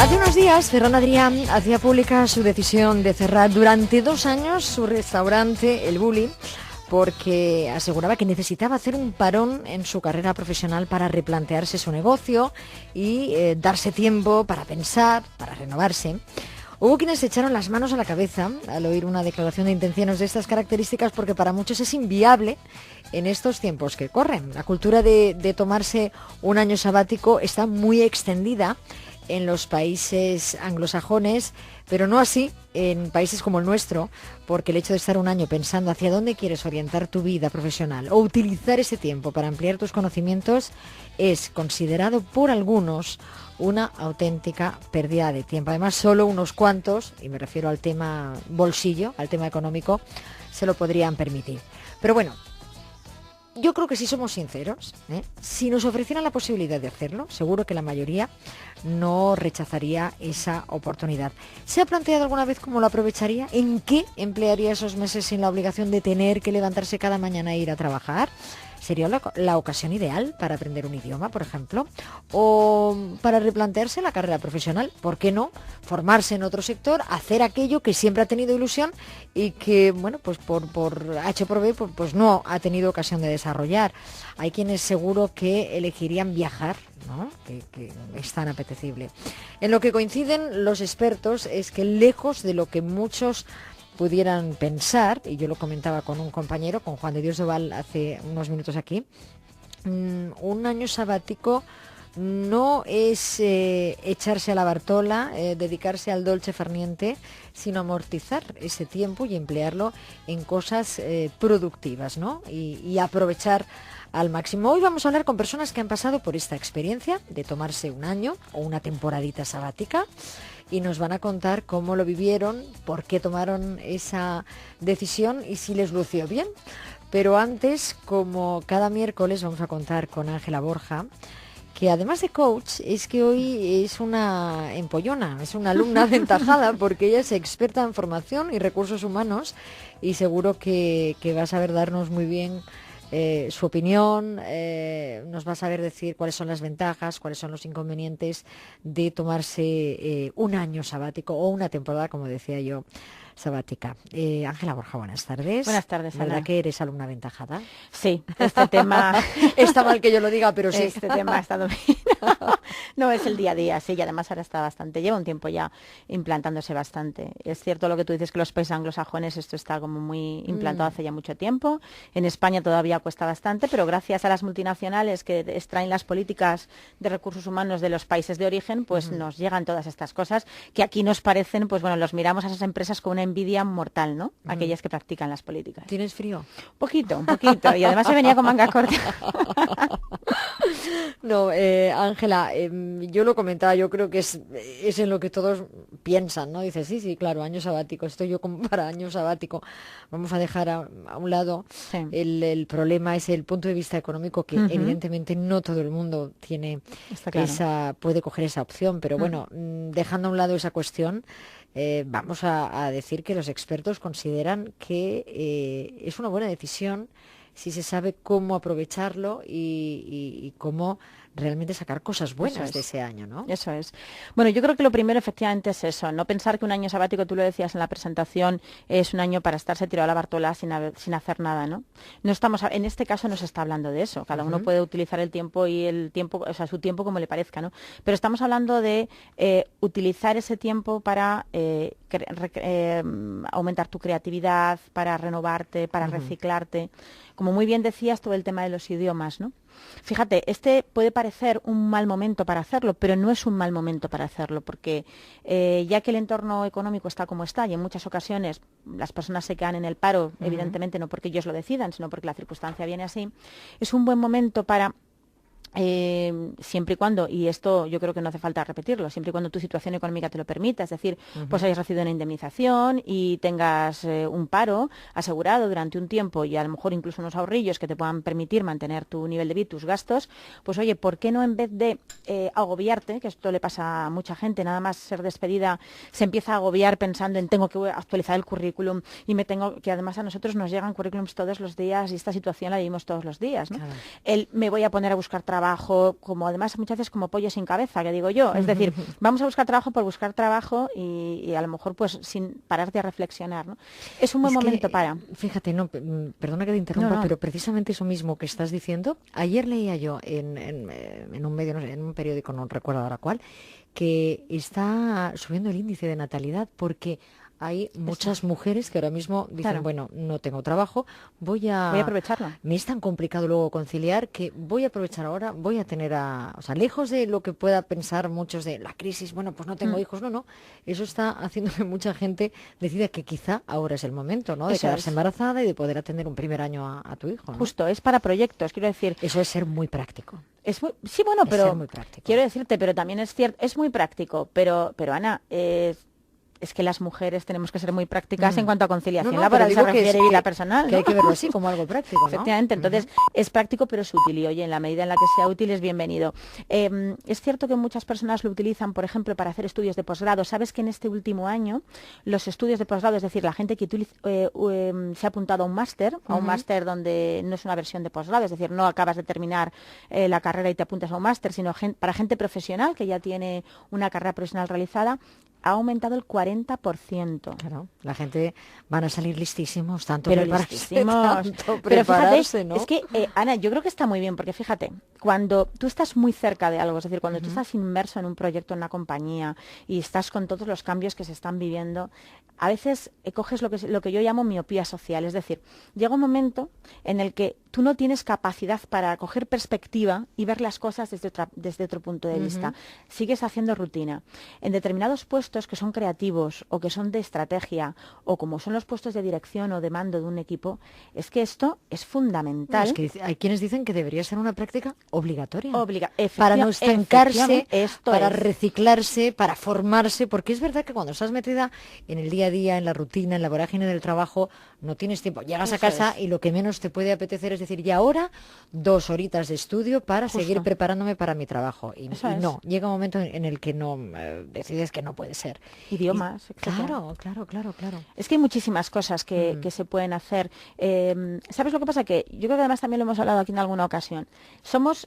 Hace unos días, Ferran Adrià hacía pública su decisión de cerrar durante 2 años su restaurante, El Bulli, porque aseguraba que necesitaba hacer un parón en su carrera profesional para replantearse su negocio y darse tiempo para pensar, para renovarse. Hubo quienes se echaron las manos a la cabeza al oír una declaración de intenciones de estas características, porque para muchos es inviable en estos tiempos que corren. La cultura de tomarse un año sabático está muy extendida en los países anglosajones, pero no así en países como el nuestro, porque el hecho de estar un año pensando hacia dónde quieres orientar tu vida profesional o utilizar ese tiempo para ampliar tus conocimientos es considerado por algunos una auténtica pérdida de tiempo. Además, solo unos cuantos, y me refiero al tema bolsillo, al tema económico, se lo podrían permitir. Pero bueno, yo creo que si somos sinceros, si nos ofrecieran la posibilidad de hacerlo, seguro que la mayoría no rechazaría esa oportunidad. ¿Se ha planteado alguna vez cómo lo aprovecharía? ¿En qué emplearía esos meses sin la obligación de tener que levantarse cada mañana e ir a trabajar? ¿Sería la ocasión ideal para aprender un idioma, por ejemplo? ¿O para replantearse la carrera profesional? ¿Por qué no formarse en otro sector, hacer aquello que siempre ha tenido ilusión y que, bueno, pues por H por B, pues no ha tenido ocasión de desarrollar? Hay quienes seguro que elegirían viajar, ¿no? Que es tan apetecible. En lo que coinciden los expertos es que, lejos de lo que muchos pudieran pensar, y yo lo comentaba con un compañero, con Juan de Dios Doval, hace unos minutos aquí, un año sabático no es echarse a la Bartola, dedicarse al dolce far niente, sino amortizar ese tiempo y emplearlo en cosas productivas, ¿no? Y aprovechar al máximo. Hoy vamos a hablar con personas que han pasado por esta experiencia de tomarse un año o una temporadita sabática, y nos van a contar cómo lo vivieron, por qué tomaron esa decisión y si les lució bien. Pero antes, como cada miércoles, vamos a contar con Ángela Borja, que además de coach, es que hoy es una empollona, es una alumna aventajada, porque ella es experta en formación y recursos humanos, y seguro que va a saber darnos muy bien su opinión, nos va a saber decir cuáles son las ventajas, cuáles son los inconvenientes de tomarse un año sabático o una temporada, como decía yo, sabática. Ángela Borja, buenas tardes. Buenas tardes, Ana. ¿Verdad que eres alumna aventajada? Sí, este tema... Está mal que yo lo diga, pero sí. Este tema ha estado bien. No, es el día a día, sí, y además ahora está bastante, lleva un tiempo ya implantándose bastante. Es cierto lo que tú dices, que los países anglosajones esto está como muy implantado hace ya mucho tiempo. En España todavía cuesta bastante, pero gracias a las multinacionales que extraen las políticas de recursos humanos de los países de origen, pues nos llegan todas estas cosas que aquí nos parecen, pues bueno, los miramos a esas empresas con una envidia mortal, ¿no? Aquellas que practican las políticas. ¿Tienes frío? Un poquito, y además se venía con manga corta. No, Ángela, yo lo comentaba, yo creo que es en lo que todos piensan, ¿no? Dices, sí, claro, año sabático, estoy yo como para año sabático. Vamos a dejar a un lado el problema, es el punto de vista económico, que evidentemente no todo el mundo tiene puede coger esa opción, pero bueno, dejando a un lado esa cuestión, vamos a decir que los expertos consideran que es una buena decisión si se sabe cómo aprovecharlo y cómo realmente sacar cosas buenas de ese año, ¿no? Eso es. Bueno, yo creo que lo primero efectivamente es eso, no pensar que un año sabático, tú lo decías en la presentación, es un año para estarse tirado a la Bartola sin hacer nada, ¿no? No estamos, en este caso no se está hablando de eso, cada uno puede utilizar el tiempo o sea, su tiempo como le parezca, ¿no? Pero estamos hablando de utilizar ese tiempo para aumentar tu creatividad, para renovarte, para reciclarte. Como muy bien decías, todo el tema de los idiomas, ¿no? Fíjate, este puede parecer un mal momento para hacerlo, pero no es un mal momento para hacerlo, porque ya que el entorno económico está como está, y en muchas ocasiones las personas se quedan en el paro, evidentemente no porque ellos lo decidan, sino porque la circunstancia viene así, es un buen momento para... siempre y cuando, y esto yo creo que no hace falta repetirlo, siempre y cuando tu situación económica te lo permita, es decir, pues hayas recibido una indemnización y tengas un paro asegurado durante un tiempo y a lo mejor incluso unos ahorrillos que te puedan permitir mantener tu nivel de vida, tus gastos, pues oye, ¿por qué no, en vez de agobiarte, que esto le pasa a mucha gente, nada más ser despedida, se empieza a agobiar pensando en tengo que actualizar el currículum y que además a nosotros nos llegan currículums todos los días y esta situación la vivimos todos los días, ¿no? Claro. Me voy a poner a buscar trabajo trabajo, como además muchas veces como pollo sin cabeza, que digo yo. Es decir, vamos a buscar trabajo por buscar trabajo y a lo mejor pues sin pararte a reflexionar, ¿no? Es un buen momento para... Fíjate, no, perdona que te interrumpa, pero precisamente eso mismo que estás diciendo, ayer leía yo en un medio, no sé, en un periódico, no recuerdo ahora cuál, que está subiendo el índice de natalidad porque hay muchas mujeres que ahora mismo dicen, bueno, no tengo trabajo, voy a aprovecharlo. Me es tan complicado luego conciliar que voy a aprovechar ahora, voy a tener o sea, lejos de lo que pueda pensar muchos de la crisis, bueno, pues no tengo hijos, no, eso está haciendo que mucha gente decida que quizá ahora es el momento, ¿no? De quedarse embarazada y de poder atender un primer año a tu hijo, ¿no? Justo, es para proyectos, quiero decir. Eso es ser muy práctico. Sí, bueno, pero muy práctico. Quiero decirte, pero también es cierto, es muy práctico, pero Ana, es que las mujeres tenemos que ser muy prácticas en cuanto a conciliación laboral se refiere y vida personal, ¿no? Que hay que verlo así, como algo práctico, ¿no? Efectivamente, entonces es práctico pero es útil y oye, en la medida en la que sea útil es bienvenido. Es cierto que muchas personas lo utilizan, por ejemplo, para hacer estudios de posgrado. Sabes que en este último año los estudios de posgrado, es decir, la gente que se ha apuntado a un máster donde no es una versión de posgrado, es decir, no acabas de terminar la carrera y te apuntas a un máster, sino para gente profesional que ya tiene una carrera profesional realizada, ha aumentado el 40%. Claro, la gente van a salir listísimos, tanto pero prepararse, pero fíjate, ¿no? Es que, Ana, yo creo que está muy bien, porque fíjate, cuando tú estás muy cerca de algo, es decir, cuando tú estás inmerso en un proyecto, en una compañía, y estás con todos los cambios que se están viviendo, a veces coges lo que yo llamo miopía social, es decir, llega un momento en el que tú no tienes capacidad para coger perspectiva y ver las cosas desde otro punto de vista. Sigues haciendo rutina. En determinados puestos que son creativos o que son de estrategia o como son los puestos de dirección o de mando de un equipo, es que esto es fundamental. Es que hay quienes dicen que debería ser una práctica obligatoria. Para no estancarse, para reciclarse, para formarse, porque es verdad que cuando estás metida en el día a día, en la rutina, en la vorágine del trabajo, no tienes tiempo. Llegas a casa y lo que menos te puede apetecer es decir, y ahora 2 horitas de estudio para seguir preparándome para mi trabajo. Y no, llega un momento en el que no decides que no puede ser. Idiomas, claro. Es que hay muchísimas cosas que se pueden hacer. ¿Sabes lo que pasa? Que yo creo que además también lo hemos hablado aquí en alguna ocasión.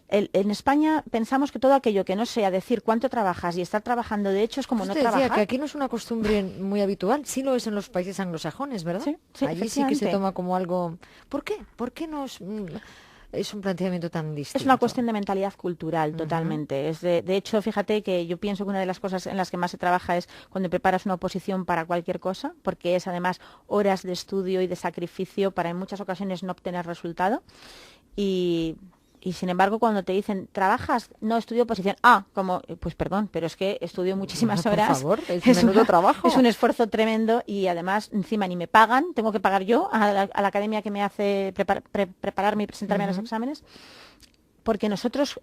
En España pensamos que todo aquello que no sea decir cuánto trabajas y estar trabajando de hecho es como no trabajar. Que aquí no es una costumbre muy habitual, sí lo es en los países anglosajones, ¿verdad? Sí, allí sí que se toma como algo... ¿Por qué? ¿Por qué no es un planteamiento tan distinto? Es una cuestión de mentalidad cultural, totalmente. De hecho, fíjate que yo pienso que una de las cosas en las que más se trabaja es cuando preparas una oposición para cualquier cosa, porque es además horas de estudio y de sacrificio para en muchas ocasiones no obtener resultado. Y sin embargo, cuando te dicen, ¿trabajas? No, estudio oposición. Pues perdón, pero es que estudio muchísimas horas. Por favor, es menudo trabajo. Es un esfuerzo tremendo y además encima ni me pagan, tengo que pagar yo a la academia que me hace prepararme y presentarme a los exámenes. Porque nosotros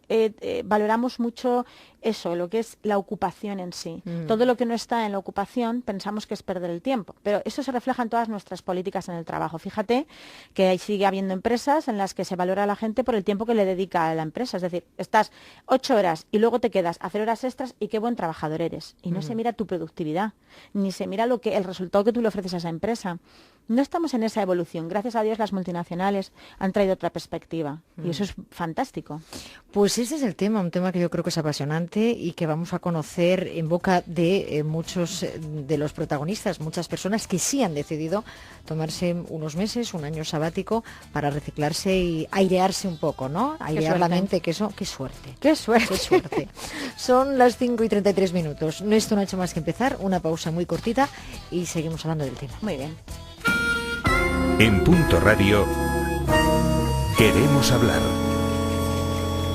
valoramos mucho eso, lo que es la ocupación en sí. Todo lo que no está en la ocupación pensamos que es perder el tiempo. Pero eso se refleja en todas nuestras políticas en el trabajo. Fíjate que sigue habiendo empresas en las que se valora a la gente por el tiempo que le dedica a la empresa. Es decir, estás 8 horas y luego te quedas a hacer horas extras y qué buen trabajador eres. Y no se mira tu productividad, ni se mira el resultado que tú le ofreces a esa empresa. No estamos en esa evolución. Gracias a Dios las multinacionales han traído otra perspectiva. Y eso es fantástico. Pues ese es el tema, un tema que yo creo que es apasionante y que vamos a conocer en boca de muchos de los protagonistas, muchas personas que sí han decidido tomarse unos meses, un año sabático para reciclarse y airearse un poco, ¿no? Airear la mente, que eso, qué suerte. ¡Qué suerte! ¡Qué suerte! Son las 5:33. Esto no ha hecho más que empezar, una pausa muy cortita y seguimos hablando del tema. Muy bien. En Punto Radio, queremos hablar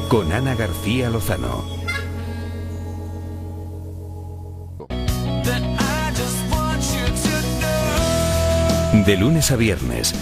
con Ana García Lozano. De lunes a viernes,